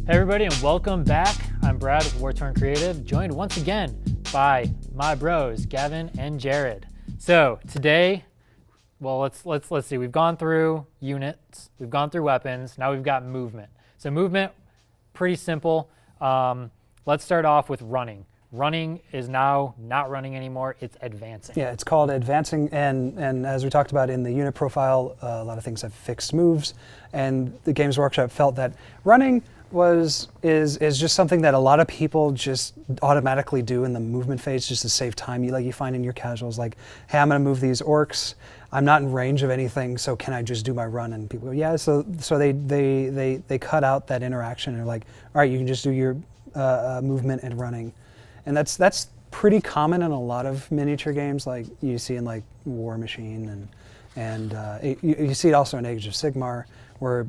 Hey everybody, and welcome back. I'm Brad with Wartorn Creative, joined once again by my bros, Gavin and Jared. So today, well, let's see. We've gone through units, we've gone through weapons. Now we've got movement. So movement, pretty simple. Let's start off with running. Running is now not running anymore, it's advancing. Yeah, it's called advancing, and as we talked about in the unit profile, a lot of things have fixed moves, and the Games Workshop felt that running is just something that a lot of people just automatically do in the movement phase just to save time. You find in your casuals, like, hey, I'm gonna move these orcs, I'm not in range of anything, so can I just do my run? And people go, yeah, so they cut out that interaction and are like, all right, you can just do your movement and running. And that's pretty common in a lot of miniature games, like you see in like War Machine, and you see it also in Age of Sigmar, where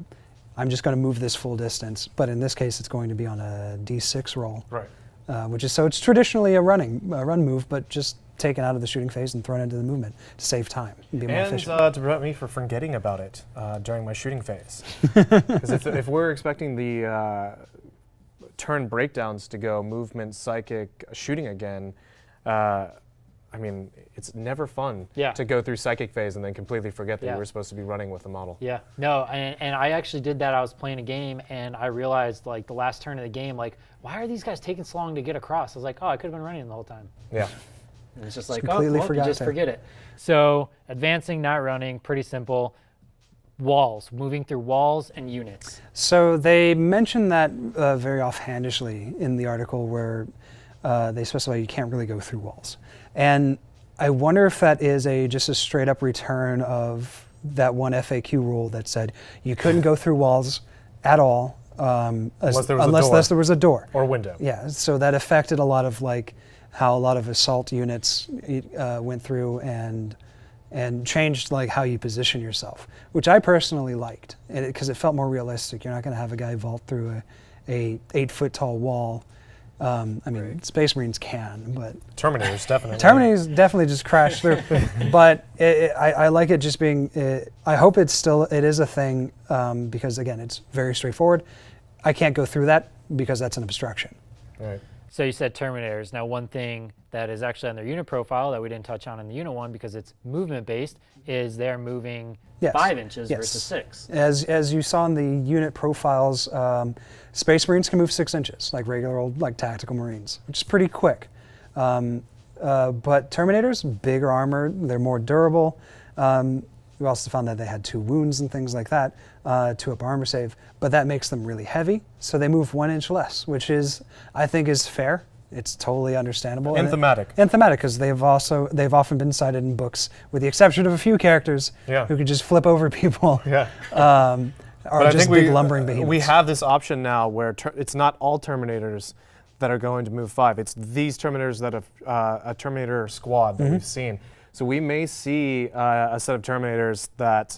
I'm just going to move this full distance, but in this case it's going to be on a D6 roll, right? It's traditionally a run move, but just taken out of the shooting phase and thrown into the movement to save time and be more efficient. And to prevent me from forgetting about it during my shooting phase, because if we're expecting the turn breakdowns to go movement, psychic, shooting again, I mean, it's never fun to go through psychic phase and then completely forget that you were supposed to be running with the model. Yeah, no, and I actually did that. I was playing a game and I realized, like, the last turn of the game, like, why are these guys taking so long to get across? I was like, oh, I could have been running the whole time. Yeah. And it's just like, oh, well, you just forget it. So advancing, not running, pretty simple. Walls, moving through walls and units. So they mention that very offhandishly in the article, where they specify you can't really go through walls. And I wonder if that is just a straight up return of that one FAQ rule that said you couldn't go through walls at all unless there was a door. Or window. Yeah, so that affected a lot of, like, how a lot of assault units went through and changed, like, how you position yourself, which I personally liked, because it felt more realistic. You're not going to have a guy vault through a 8-foot tall wall. I mean, Space Marines can, but Terminators definitely. Terminators definitely just crash through. But I like it just being. I hope it is a thing, because again, it's very straightforward. I can't go through that because that's an obstruction. Right. So you said Terminators. Now, one thing that is actually on their unit profile that we didn't touch on in the unit one, because it's movement based, is they're moving 5 inches versus 6. As you saw in the unit profiles, Space Marines can move 6 inches, like regular old, like, tactical Marines, which is pretty quick. But Terminators, bigger armor, they're more durable. We also found that they had 2 wounds and things like that, 2-up armor save, but that makes them really heavy, so they move 1 inch less, which I think is fair. It's totally understandable. And thematic. And thematic, because they've often been cited in books, with the exception of a few characters who could just flip over people. Yeah. Or just big lumbering behemoths. We have this option now where it's not all Terminators that are going to move 5. It's these Terminators that have a Terminator squad that we've seen. So we may see a set of Terminators that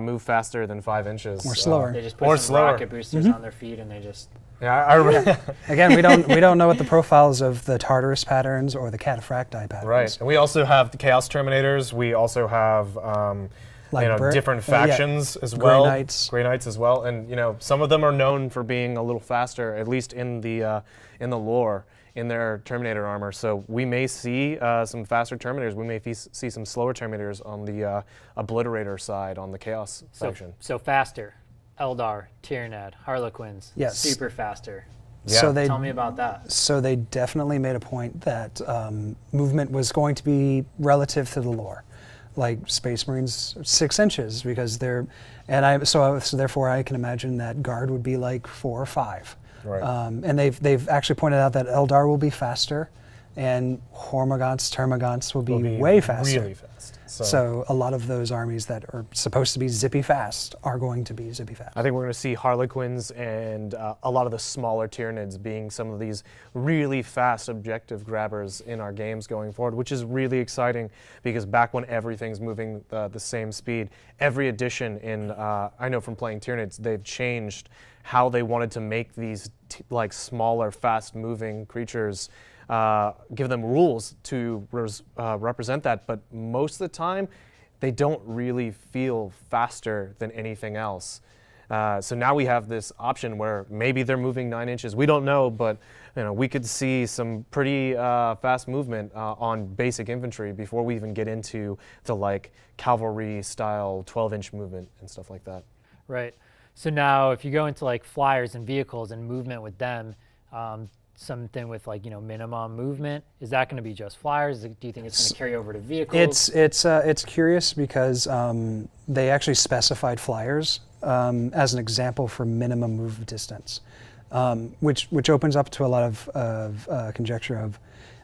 move faster than 5 inches. Or slower. They just put some rocket boosters on their feet and they just... Yeah, I remember. Again, we don't know what the profiles of the Tartarus patterns or the Cataphracti patterns. Right, and we also have the Chaos Terminators. We also have different factions as well. Grey Knights as well, and some of them are known for being a little faster, at least in the lore, in their Terminator armor. So we may see some faster Terminators. We may see some slower Terminators on the Obliterator side, on the Chaos faction. So faster. Eldar, Tyrannid, Harlequins, super faster. Yeah. So Tell me about that. So they definitely made a point that movement was going to be relative to the lore. Like Space Marines, 6 inches, because so therefore I can imagine that Guard would be like 4 or 5. Right. And they've actually pointed out that Eldar will be faster, and Hormagaunts, Termagaunts will be way faster. Really fast. So a lot of those armies that are supposed to be zippy fast are going to be zippy fast. I think we're going to see Harlequins and a lot of the smaller Tyranids being some of these really fast objective grabbers in our games going forward, which is really exciting, because back when everything's moving the same speed, every edition I know from playing Tyranids, they've changed how they wanted to make these like smaller, fast-moving creatures, give them rules to represent that, but most of the time, they don't really feel faster than anything else. So now we have this option where maybe they're moving 9 inches. We don't know, but we could see some pretty fast movement on basic infantry before we even get into the like cavalry style 12-inch movement and stuff like that. Right. So now if you go into like flyers and vehicles and movement with them, something with like, minimum movement, is that going to be just flyers? Do you think it's going to carry over to vehicles? It's curious because they actually specified flyers as an example for minimum move distance, which opens up to a lot of conjecture of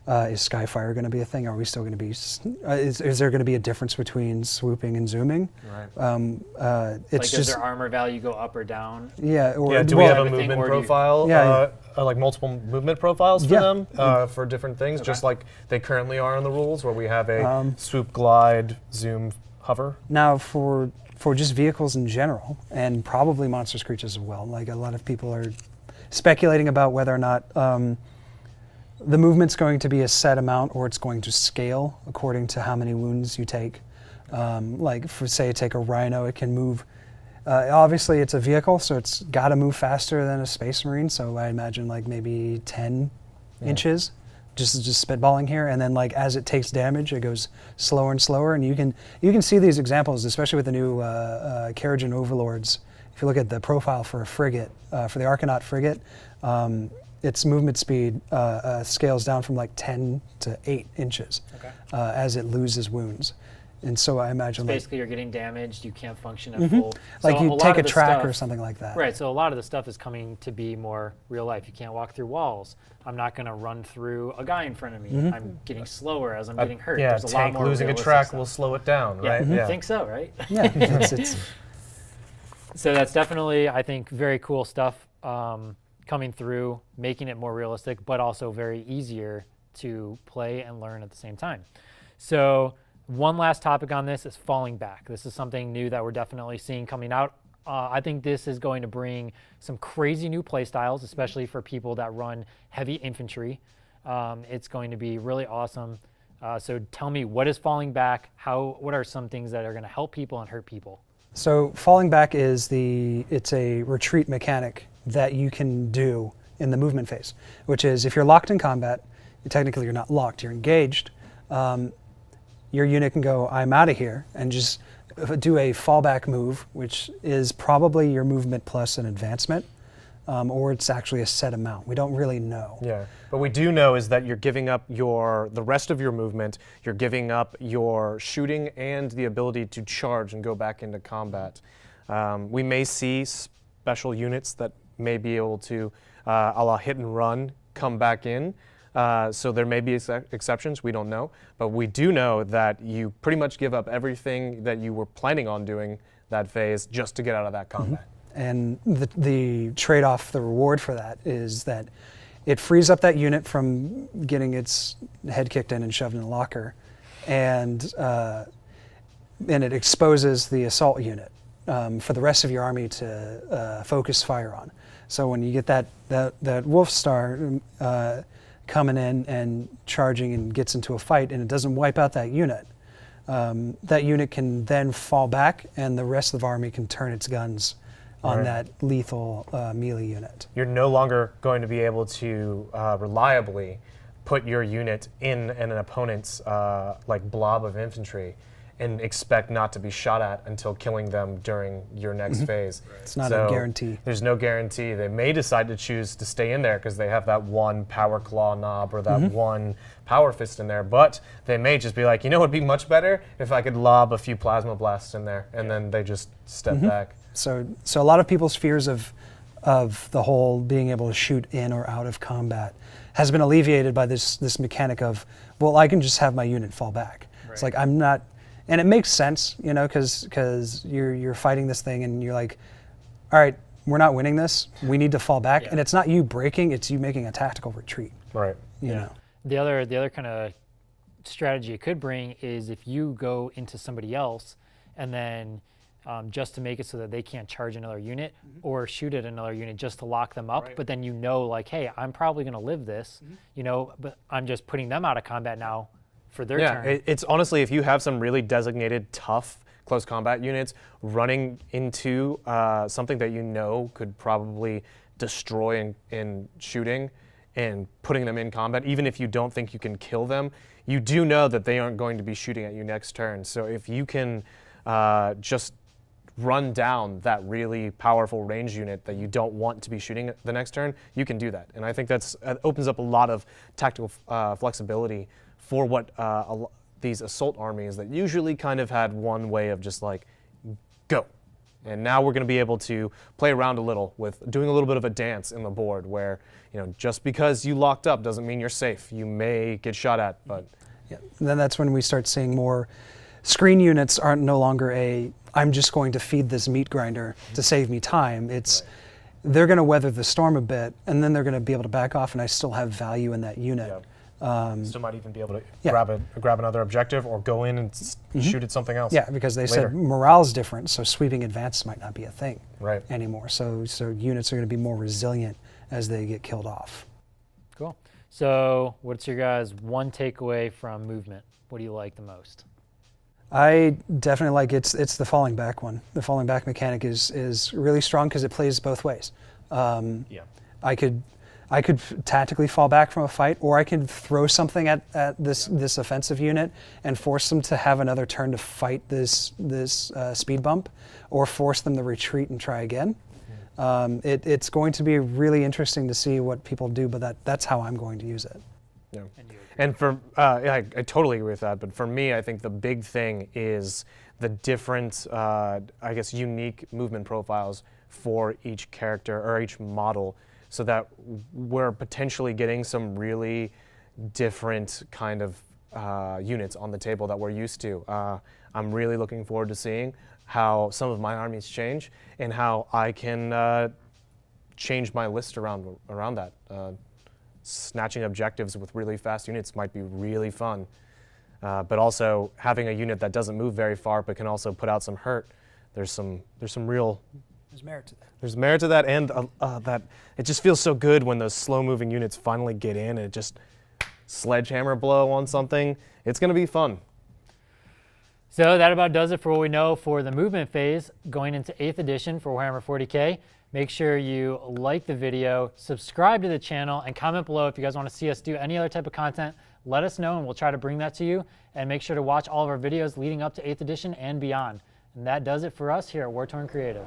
is Skyfire going to be a thing? Are we still going to be? Is there going to be a difference between swooping and zooming? Right. It's does their armor value go up or down? Yeah. Do we have a movement profile? Like multiple movement profiles for them for different things, just like they currently are in the rules, where we have a swoop, glide, zoom, hover. Now for just vehicles in general, and probably monsters, creatures as well. Like a lot of people are speculating about whether or not the movement's going to be a set amount or it's going to scale according to how many wounds you take. Like for say, take a rhino, it can move. Obviously, it's a vehicle, so it's got to move faster than a Space Marine. So I imagine like maybe 10 inches. Just spitballing here, and then like as it takes damage, it goes slower and slower. And you can see these examples, especially with the new Carriage and Overlords. If you look at the profile for a frigate, for the Archanaut frigate, its movement speed scales down from like 10 to 8 inches as it loses wounds. And so I imagine basically you're getting damaged, you can't function at full. Like so you take a track stuff, or something like that. Right, so a lot of the stuff is coming to be more real life. You can't walk through walls. I'm not going to run through a guy in front of me. I'm getting slower as I'm getting hurt. Yeah, there's a lot more losing a track will slow it down, right? I think so, right? Yeah. it's So that's definitely, I think, very cool stuff coming through, making it more realistic, but also very easier to play and learn at the same time. So one last topic on this is falling back. This is something new that we're definitely seeing coming out. I think this is going to bring some crazy new play styles, especially for people that run heavy infantry. It's going to be really awesome. So tell me, what is falling back? What are some things that are going to help people and hurt people? So falling back it's a retreat mechanic that you can do in the movement phase, which is if you're locked in combat, technically you're not locked, you're engaged. Your unit can go, I'm out of here, and just do a fallback move, which is probably your movement plus an advancement, or it's actually a set amount. We don't really know. Yeah, but we do know is that you're giving up the rest of your movement, you're giving up your shooting and the ability to charge and go back into combat. We may see special units that may be able to, a la hit and run, come back in. So there may be exceptions, we don't know. But we do know that you pretty much give up everything that you were planning on doing that phase just to get out of that combat. And the trade-off, the reward for that is that it frees up that unit from getting its head kicked in and shoved in a locker, and it exposes the assault unit for the rest of your army to focus fire on. So when you get that Wolf Star coming in and charging and gets into a fight and it doesn't wipe out that unit can then fall back and the rest of the army can turn its guns on that lethal melee unit. You're no longer going to be able to reliably put your unit in an opponent's like blob of infantry and expect not to be shot at until killing them during your next phase. It's not a guarantee. There's no guarantee. They may decide to choose to stay in there because they have that one power claw knob or that one power fist in there, but they may just be like, it'd be much better if I could lob a few plasma blasts in there, and then they just step back. So a lot of people's fears of the whole being able to shoot in or out of combat has been alleviated by this mechanic of, well, I can just have my unit fall back. Right. It's like I'm not. And it makes sense, because you're fighting this thing and you're like, all right, we're not winning this. We need to fall back. Yeah. And it's not you breaking, it's you making a tactical retreat. Right. You know. The other kind of strategy it could bring is if you go into somebody else and then just to make it so that they can't charge another unit or shoot at another unit just to lock them up. Right. But then like, hey, I'm probably going to live this, but I'm just putting them out of combat now. For their turn. It's honestly, if you have some really designated tough close combat units, running into something that you know could probably destroy in shooting and putting them in combat, even if you don't think you can kill them, you do know that they aren't going to be shooting at you next turn. So if you can just run down that really powerful range unit that you don't want to be shooting the next turn, you can do that. And I think that's opens up a lot of tactical flexibility for what these assault armies that usually kind of had one way of just like, go. And now we're going to be able to play around a little with doing a little bit of a dance in the board where, you know, just because you locked up doesn't mean you're safe. You may get shot at, but... Yeah. And then that's when we start seeing more screen units aren't no longer I'm just going to feed this meat grinder to save me time. It's they're going to weather the storm a bit, and then they're going to be able to back off, and I still have value in that unit. Yeah. Still might even be able to grab another objective or go in and shoot at something else. Yeah, because they later. said morale's different, so sweeping advance might not be a thing right. anymore. So units are going to be more resilient as they get killed off. Cool. So what's your guys' one takeaway from movement? What do you like the most? I definitely like it's the falling back one. The falling back mechanic is really strong because it plays both ways. I could tactically fall back from a fight, or I could throw something at this offensive unit and force them to have another turn to fight this speed bump, or force them to retreat and try again. It's going to be really interesting to see what people do, but that's how I'm going to use it. Yeah. And for I totally agree with that. But for me, I think the big thing is the different, I guess, unique movement profiles for each character or each model, so that we're potentially getting some really different kind of units on the table that we're used to. I'm really looking forward to seeing how some of my armies change and how I can change my list around that. Snatching objectives with really fast units might be really fun, but also having a unit that doesn't move very far but can also put out some hurt. There's merit to that. There's merit to that, and that it just feels so good when those slow-moving units finally get in and just sledgehammer blow on something. It's going to be fun. So that about does it for what we know for the movement phase going into 8th edition for Warhammer 40k. Make sure you like the video, subscribe to the channel, and comment below if you guys want to see us do any other type of content. Let us know, and we'll try to bring that to you. And make sure to watch all of our videos leading up to 8th edition and beyond. And that does it for us here at Wartorn Creative.